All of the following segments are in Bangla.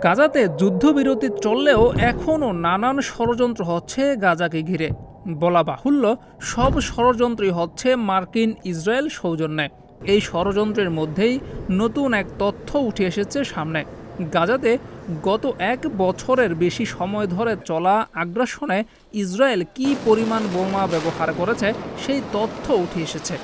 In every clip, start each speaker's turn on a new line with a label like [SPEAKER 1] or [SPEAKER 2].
[SPEAKER 1] গাজাতে যুদ্ধবিরতি চললেও এখনও নানান ষড়যন্ত্র হচ্ছে গাজাকে ঘিরে। বলা বাহুল্য, সব ষড়যন্ত্রই হচ্ছে মার্কিন ইসরায়েল সৌজন্যে। এই ষড়যন্ত্রের মধ্যেই নতুন এক তথ্য উঠে এসেছে সামনে। গাজাতে গত 1 বছরের বেশি সময় ধরে চলা আগ্রাসনে ইসরায়েল কী পরিমাণ বোমা ব্যবহার করেছে সেই তথ্য উঠে এসেছে।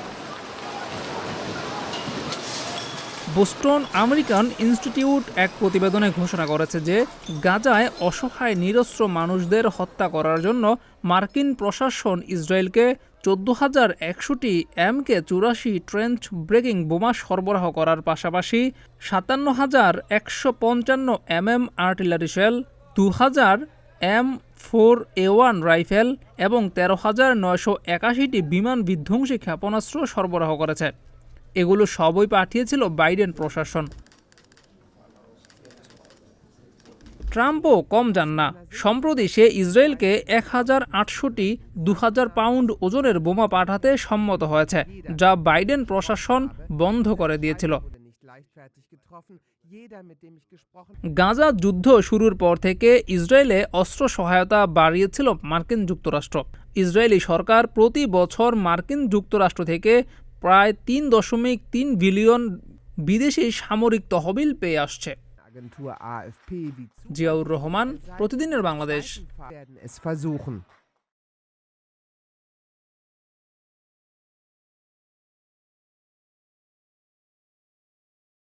[SPEAKER 1] বোস্টন আমেরিকান ইনস্টিটিউট এক প্রতিবেদনে ঘোষণা করেছে যে গাজায় অসহায় নিরস্ত্র মানুষদের হত্যা করার জন্য মার্কিন প্রশাসন ইসরায়েলকে 14,100টি MK-84 ট্রেঞ্চ ব্রেকিং বোমা সরবরাহ করার পাশাপাশি 57,155 mm artillery shell, 2,000 M4A1 rifle এবং 13,981টি বিমান বিধ্বংসী ক্ষেপণাস্ত্র সরবরাহ করেছে। এগুলো সবই পাঠিয়েছিল বাইডেন প্রশাসন। ট্রাম্পও কম যান না। সম্প্রতি সে ইসরায়েলকে 1,800টি 2,000 পাউন্ড ওজনের বোমা পাঠাতে সম্মত হয়েছে, যা বাইডেন প্রশাসন বন্ধ করে দিয়েছিল। গাজা যুদ্ধ শুরুর পর থেকে ইসরায়েলে অস্ত্র সহায়তা বাড়িয়েছিল মার্কিন যুক্তরাষ্ট্র। ইসরায়েলি সরকার প্রতি বছর মার্কিন যুক্তরাষ্ট্র থেকে প্রায় 3.3 বিলিয়ন বিদেশি সামরিক তহবিল পেয়ে আসছে। জিয়াউর রহমান, প্রতিদিনের বাংলাদেশ।